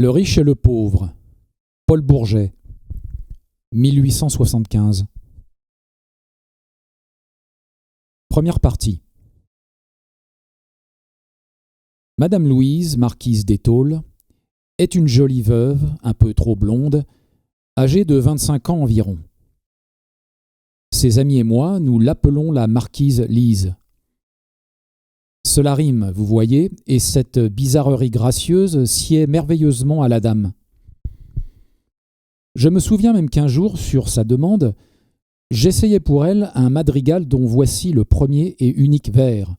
Le riche et le pauvre. Paul Bourget. 1875. Première partie. Madame Louise, marquise d'Étaules, est une jolie veuve, un peu trop blonde, âgée de 25 ans environ. Ses amis et moi, nous l'appelons la marquise Lise. Cela rime, vous voyez, et cette bizarrerie gracieuse sied merveilleusement à la dame. Je me souviens même qu'un jour, sur sa demande, j'essayai pour elle un madrigal dont voici le premier et unique vers.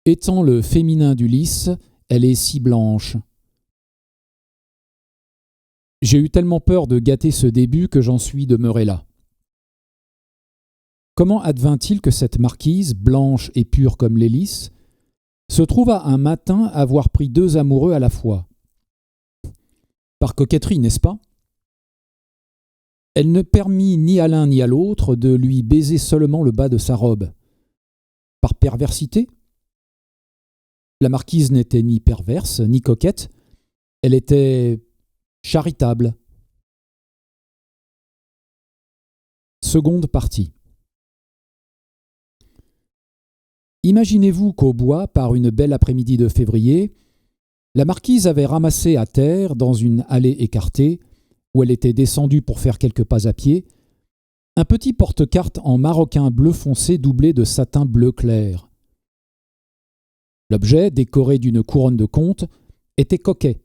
Étant le féminin d'Ulysse, elle est si blanche. J'ai eu tellement peur de gâter ce début que j'en suis demeuré là. Comment advint-il que cette marquise, blanche et pure comme les lys, se trouva un matin avoir pris deux amoureux à la fois? Par coquetterie, n'est-ce pas? Elle ne permit ni à l'un ni à l'autre de lui baiser seulement le bas de sa robe. Par perversité? La marquise n'était ni perverse, ni coquette, elle était charitable. Seconde partie. Imaginez-vous qu'au bois, par une belle après-midi de février, la marquise avait ramassé à terre, dans une allée écartée, où elle était descendue pour faire quelques pas à pied, un petit porte-cartes en maroquin bleu foncé doublé de satin bleu clair. L'objet, décoré d'une couronne de comte, était coquet.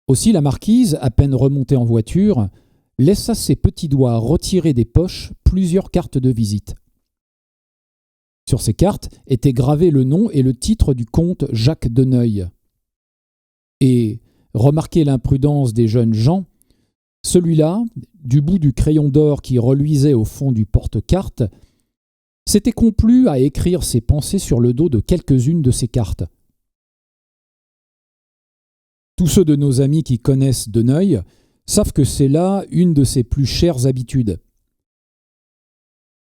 Aussi la marquise, à peine remontée en voiture, laissa ses petits doigts retirer des poches plusieurs cartes de visite. Sur ces cartes étaient gravés le nom et le titre du comte Jacques de Neuil. Et, remarquez l'imprudence des jeunes gens, celui-là, du bout du crayon d'or qui reluisait au fond du porte-cartes, s'était complu à écrire ses pensées sur le dos de quelques-unes de ces cartes. Tous ceux de nos amis qui connaissent de Neuil savent que c'est là une de ses plus chères habitudes.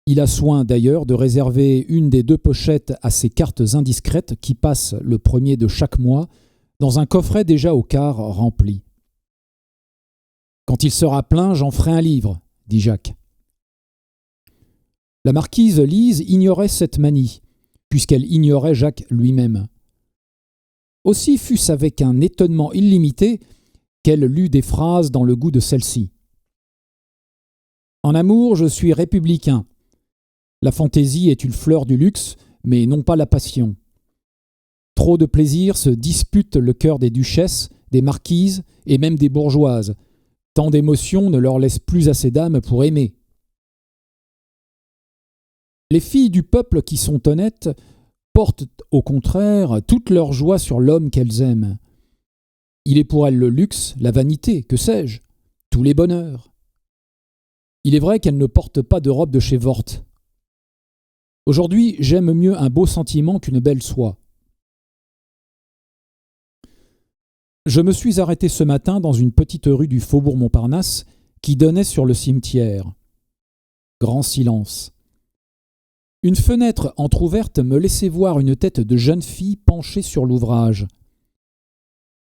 Il a soin d'ailleurs de réserver une des deux pochettes à ses cartes indiscrètes qui passent le premier de chaque mois dans un coffret déjà au quart rempli. « Quand il sera plein, j'en ferai un livre », dit Jacques. La marquise Lise ignorait cette manie, puisqu'elle ignorait Jacques lui-même. Aussi fut-ce avec un étonnement illimité qu'elle lut des phrases dans le goût de celle-ci. « En amour, je suis républicain. La fantaisie est une fleur du luxe, mais non pas la passion. Trop de plaisir se dispute le cœur des duchesses, des marquises et même des bourgeoises. Tant d'émotions ne leur laissent plus assez d'âme pour aimer. Les filles du peuple qui sont honnêtes portent au contraire toute leur joie sur l'homme qu'elles aiment. Il est pour elles le luxe, la vanité, que sais-je, tous les bonheurs. Il est vrai qu'elles ne portent pas de robe de chez Worth. Aujourd'hui, j'aime mieux un beau sentiment qu'une belle soie. Je me suis arrêté ce matin dans une petite rue du faubourg Montparnasse qui donnait sur le cimetière. Grand silence. Une fenêtre entr'ouverte me laissait voir une tête de jeune fille penchée sur l'ouvrage.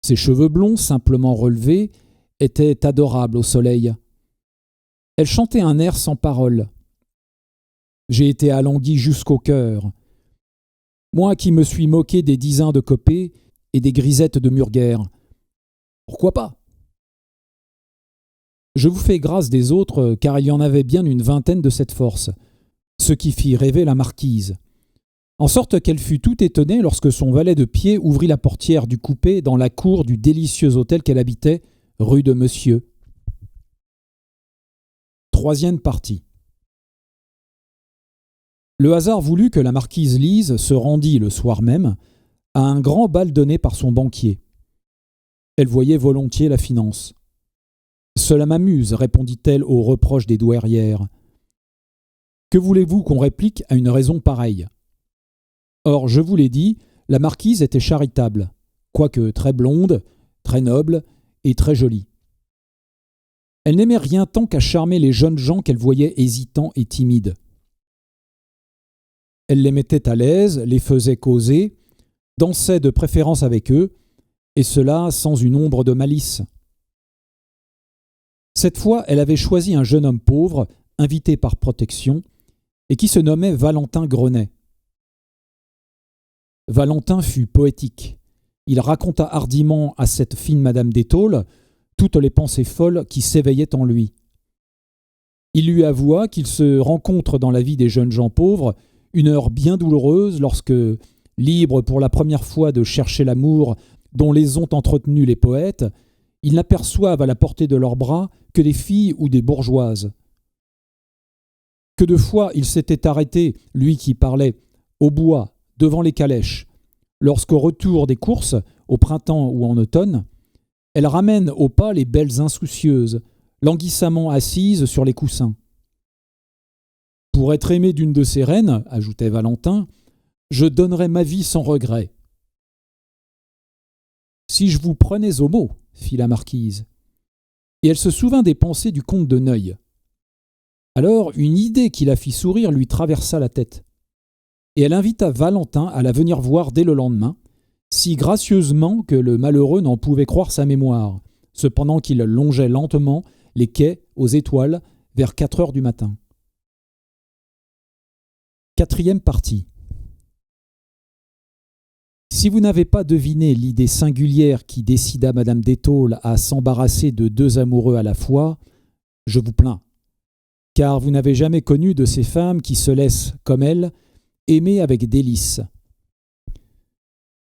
Ses cheveux blonds, simplement relevés, étaient adorables au soleil. Elle chantait un air sans paroles. J'ai été alangui jusqu'au cœur. Moi qui me suis moqué des 10 de Copé et des grisettes de Murger. Pourquoi pas? Je vous fais grâce des autres, car il y en avait bien une vingtaine de cette force, ce qui fit rêver la marquise, en sorte qu'elle fut tout étonnée lorsque son valet de pied ouvrit la portière du coupé dans la cour du délicieux hôtel qu'elle habitait, rue de Monsieur. Troisième partie. Le hasard voulut que la marquise Lise se rendît le soir même à un grand bal donné par son banquier. Elle voyait volontiers la finance. « Cela m'amuse, répondit-elle aux reproches des douairières. Que voulez-vous qu'on réplique à une raison pareille? Or, je vous l'ai dit, la marquise était charitable, quoique très blonde, très noble et très jolie. Elle n'aimait rien tant qu'à charmer les jeunes gens qu'elle voyait hésitants et timides. Elle les mettait à l'aise, les faisait causer, dansait de préférence avec eux, et cela sans une ombre de malice. Cette fois, elle avait choisi un jeune homme pauvre, invité par protection, et qui se nommait Valentin Grenet. Valentin fut poétique. Il raconta hardiment à cette fine Madame d'Étaules toutes les pensées folles qui s'éveillaient en lui. Il lui avoua qu'il se rencontre dans la vie des jeunes gens pauvres une heure bien douloureuse lorsque, libres pour la première fois de chercher l'amour dont les ont entretenus les poètes, ils n'aperçoivent à la portée de leurs bras que des filles ou des bourgeoises. Que de fois il s'était arrêté, lui qui parlait, au bois, devant les calèches, lorsqu'au retour des courses, au printemps ou en automne, elles ramènent au pas les belles insoucieuses, languissamment assises sur les coussins. « Pour être aimé d'une de ces reines, ajoutait Valentin, je donnerais ma vie sans regret. »« Si je vous prenais au mot, fit la marquise. Et elle se souvint des pensées du comte de Neuil. Alors une idée qui la fit sourire lui traversa la tête. Et elle invita Valentin à la venir voir dès le lendemain, si gracieusement que le malheureux n'en pouvait croire sa mémoire, cependant qu'il longeait lentement les quais aux étoiles vers 4 heures du matin. 4e partie. Si vous n'avez pas deviné l'idée singulière qui décida Madame d'Étaules à s'embarrasser de 2 amoureux à la fois, je vous plains, car vous n'avez jamais connu de ces femmes qui se laissent, comme elle, aimer avec délice.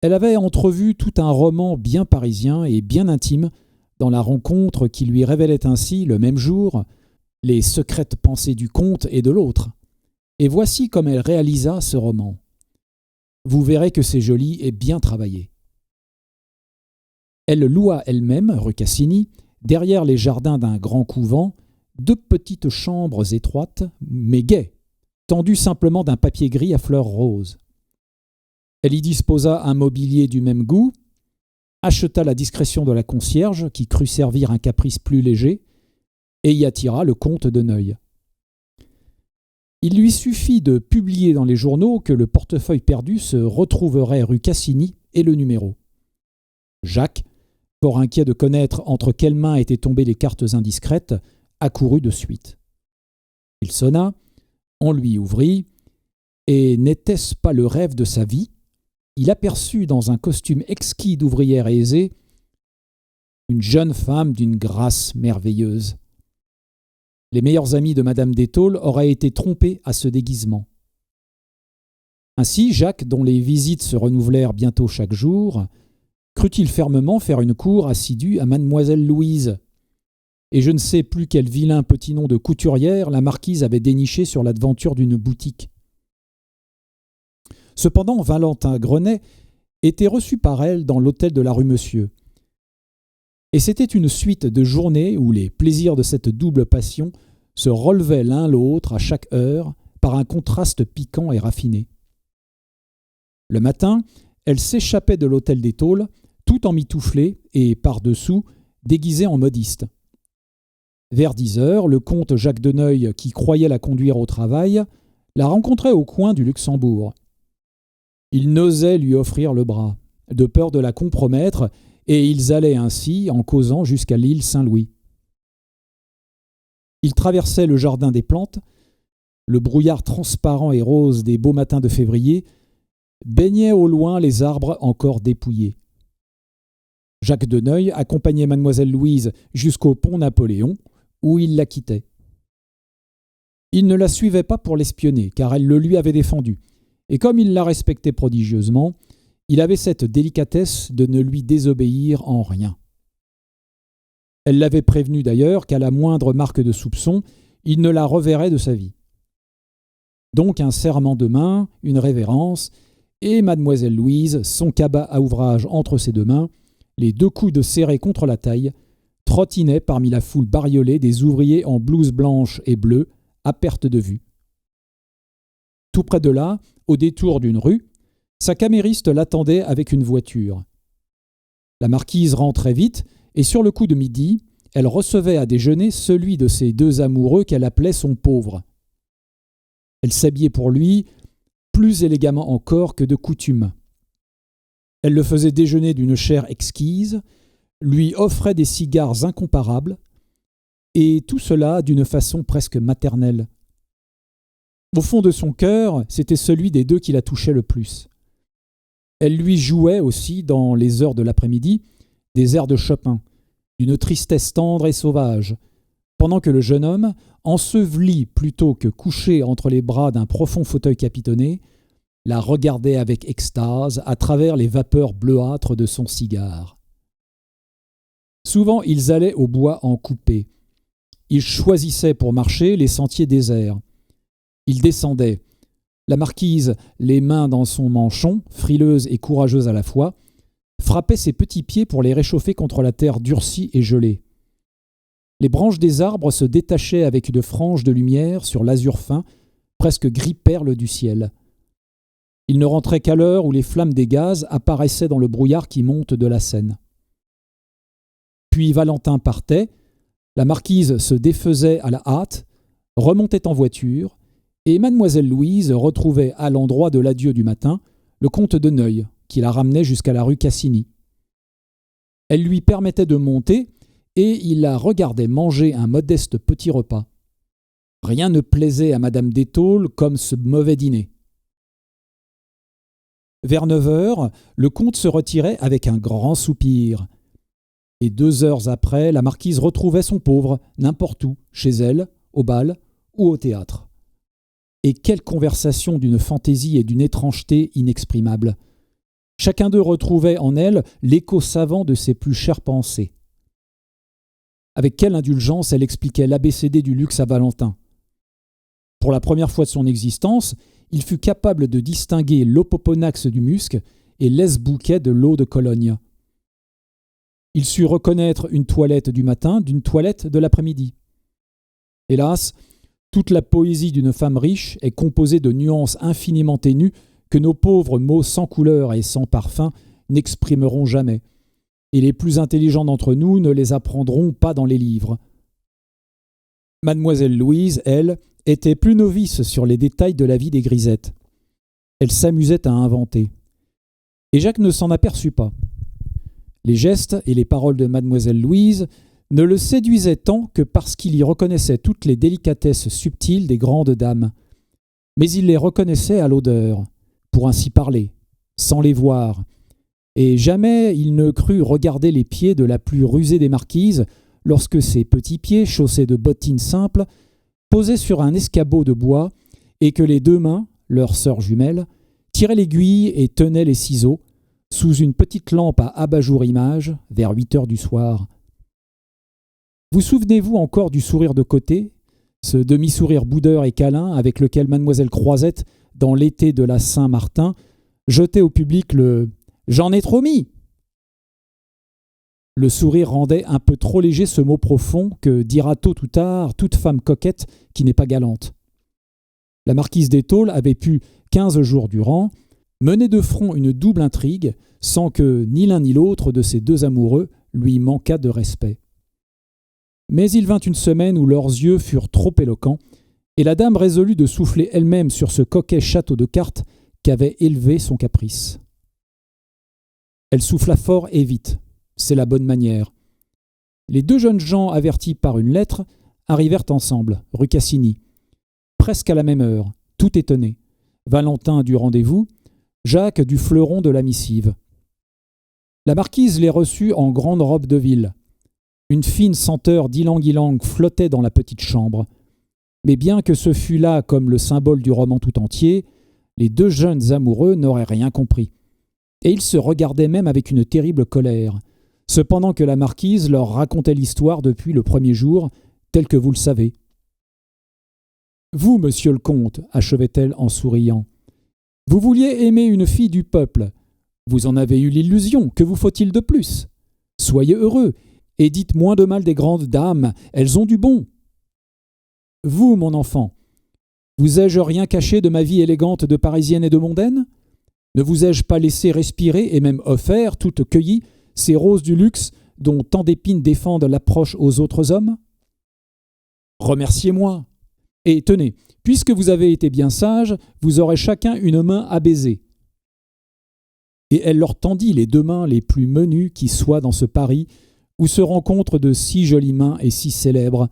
Elle avait entrevu tout un roman bien parisien et bien intime dans la rencontre qui lui révélait ainsi, le même jour, les secrètes pensées du comte et de l'autre. Et voici comme elle réalisa ce roman. Vous verrez que c'est joli et bien travaillé. Elle loua elle-même, rue Cassini, derrière les jardins d'un grand couvent, 2 petites chambres étroites, mais gaies, tendues simplement d'un papier gris à fleurs roses. Elle y disposa un mobilier du même goût, acheta la discrétion de la concierge, qui crut servir un caprice plus léger, et y attira le comte de Neuil. Il lui suffit de publier dans les journaux que le portefeuille perdu se retrouverait rue Cassini et le numéro. Jacques, fort inquiet de connaître entre quelles mains étaient tombées les cartes indiscrètes, accourut de suite. Il sonna, on lui ouvrit, et n'était-ce pas le rêve de sa vie? Il aperçut dans un costume exquis d'ouvrière aisée une jeune femme d'une grâce merveilleuse. Les meilleurs amis de Madame d'Étaules auraient été trompés à ce déguisement. Ainsi, Jacques, dont les visites se renouvelèrent bientôt chaque jour, crut-il fermement faire une cour assidue à Mademoiselle Louise. Et je ne sais plus quel vilain petit nom de couturière la marquise avait déniché sur l'aventure d'une boutique. Cependant, Valentin Grenet était reçu par elle dans l'hôtel de la rue Monsieur. Et c'était une suite de journées où les plaisirs de cette double passion se relevaient l'un l'autre à chaque heure par un contraste piquant et raffiné. Le matin, elle s'échappait de l'hôtel d'Étaules, tout emmitouflée et, par-dessous, déguisée en modiste. Vers 10 heures, le comte Jacques de Neuil, qui croyait la conduire au travail, la rencontrait au coin du Luxembourg. Il n'osait lui offrir le bras, de peur de la compromettre, et ils allaient ainsi, en causant, jusqu'à l'île Saint-Louis. Ils traversaient le jardin des plantes. Le brouillard transparent et rose des beaux matins de février baignait au loin les arbres encore dépouillés. Jacques de Neuil accompagnait Mademoiselle Louise jusqu'au pont Napoléon, où il la quittait. Il ne la suivait pas pour l'espionner, car elle le lui avait défendu, et comme il la respectait prodigieusement, il avait cette délicatesse de ne lui désobéir en rien. Elle l'avait prévenu d'ailleurs qu'à la moindre marque de soupçon, il ne la reverrait de sa vie. Donc un serrement de main, une révérence, et Mademoiselle Louise, son cabas à ouvrage entre ses 2 mains, les 2 coudes serrés contre la taille, trottinait parmi la foule bariolée des ouvriers en blouse blanche et bleue, à perte de vue. Tout près de là, au détour d'une rue, sa camériste l'attendait avec une voiture. La marquise rentrait vite, et sur le coup de midi, elle recevait à déjeuner celui de ces 2 amoureux qu'elle appelait son pauvre. Elle s'habillait pour lui plus élégamment encore que de coutume. Elle le faisait déjeuner d'une chair exquise, lui offrait des cigares incomparables, et tout cela d'une façon presque maternelle. Au fond de son cœur, c'était celui des deux qui la touchait le plus. Elle lui jouait aussi, dans les heures de l'après-midi, des airs de Chopin, d'une tristesse tendre et sauvage, pendant que le jeune homme, enseveli plutôt que couché entre les bras d'un profond fauteuil capitonné, la regardait avec extase à travers les vapeurs bleuâtres de son cigare. Souvent ils allaient au bois en coupé. Ils choisissaient pour marcher les sentiers déserts. Ils descendaient. La marquise, les mains dans son manchon, frileuse et courageuse à la fois, frappait ses petits pieds pour les réchauffer contre la terre durcie et gelée. Les branches des arbres se détachaient avec une frange de lumière sur l'azur fin, presque gris perle du ciel. Ils ne rentraient qu'à l'heure où les flammes des gaz apparaissaient dans le brouillard qui monte de la Seine. Puis Valentin partait, la marquise se défaisait à la hâte, remontait en voiture, et mademoiselle Louise retrouvait à l'endroit de l'adieu du matin le comte de Neuil, qui la ramenait jusqu'à la rue Cassini. Elle lui permettait de monter, et il la regardait manger un modeste petit repas. Rien ne plaisait à madame d'Étaules comme ce mauvais dîner. Vers 9 heures, le comte se retirait avec un grand soupir. Et 2 heures après, la marquise retrouvait son pauvre, n'importe où, chez elle, au bal ou au théâtre. Et quelle conversation d'une fantaisie et d'une étrangeté inexprimables. Chacun d'eux retrouvait en elle l'écho savant de ses plus chères pensées. Avec quelle indulgence elle expliquait l'ABCD du luxe à Valentin. Pour la première fois de son existence, il fut capable de distinguer l'Opoponax du musc et l'Esbouquet de l'eau de Cologne. Il sut reconnaître une toilette du matin d'une toilette de l'après-midi. Hélas, toute la poésie d'une femme riche est composée de nuances infiniment ténues que nos pauvres mots sans couleur et sans parfum n'exprimeront jamais, et les plus intelligents d'entre nous ne les apprendront pas dans les livres. Mademoiselle Louise, elle, était plus novice sur les détails de la vie des grisettes. Elle s'amusait à inventer. Et Jacques ne s'en aperçut pas. Les gestes et les paroles de mademoiselle Louise ne le séduisaient tant que parce qu'il y reconnaissait toutes les délicatesses subtiles des grandes dames. Mais il les reconnaissait à l'odeur, pour ainsi parler, sans les voir, et jamais il ne crut regarder les pieds de la plus rusée des marquises lorsque ses petits pieds, chaussés de bottines simples, posaient sur un escabeau de bois et que les deux mains, leurs sœurs jumelles, tiraient l'aiguille et tenaient les ciseaux sous une petite lampe à abat-jour-image vers 8 heures du soir. Vous souvenez-vous encore du sourire de côté, ce demi-sourire boudeur et câlin avec lequel mademoiselle Croisette, dans l'été de la Saint-Martin, jetait au public le « J'en ai trop mis !» Le sourire rendait un peu trop léger ce mot profond que dira tôt ou tard toute femme coquette qui n'est pas galante. La marquise d'Étaules avait pu, 15 jours durant, mener de front une double intrigue sans que ni l'un ni l'autre de ces deux amoureux lui manquât de respect. Mais il vint une semaine où leurs yeux furent trop éloquents, et la dame résolut de souffler elle-même sur ce coquet château de cartes qu'avait élevé son caprice. Elle souffla fort et vite. C'est la bonne manière. Les deux jeunes gens avertis par une lettre arrivèrent ensemble, rue Cassini, presque à la même heure, tout étonnés. Valentin du rendez-vous, Jacques du fleuron de la missive. La marquise les reçut en grande robe de ville. Une fine senteur d'ylang-ylang flottait dans la petite chambre. Mais bien que ce fût là comme le symbole du roman tout entier, les deux jeunes amoureux n'auraient rien compris. Et ils se regardaient même avec une terrible colère, cependant que la marquise leur racontait l'histoire depuis le premier jour, telle que vous le savez. « Vous, monsieur le comte, achevait-elle en souriant, vous vouliez aimer une fille du peuple. Vous en avez eu l'illusion, que vous faut-il de plus? Soyez heureux, et dites moins de mal des grandes dames, elles ont du bon. Vous, mon enfant, vous ai-je rien caché de ma vie élégante de Parisienne et de mondaine? Ne vous ai-je pas laissé respirer et même offert, toute cueillie, ces roses du luxe dont tant d'épines défendent l'approche aux autres hommes? Remerciez-moi. Et tenez, puisque vous avez été bien sage, vous aurez chacun une main à baiser. et elle leur tendit les 2 mains les plus menues qui soient dans ce Paris où se rencontrent de si jolies mains et si célèbres.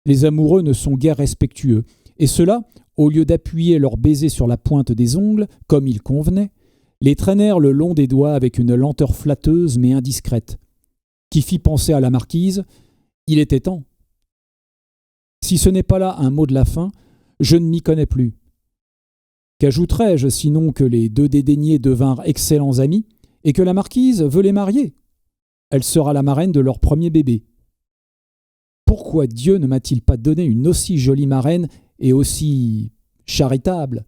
Les amoureux ne sont guère respectueux, et ceux-là, au lieu d'appuyer leurs baisers sur la pointe des ongles, comme il convenait, les traînèrent le long des doigts avec une lenteur flatteuse mais indiscrète, qui fit penser à la marquise « Il était temps ». Si ce n'est pas là un mot de la fin, je ne m'y connais plus. Qu'ajouterais-je sinon que les 2 dédaignés devinrent excellents amis et que la marquise veut les marier? Elle sera la marraine de leur premier bébé. Pourquoi Dieu ne m'a-t-il pas donné une aussi jolie marraine et aussi charitable ?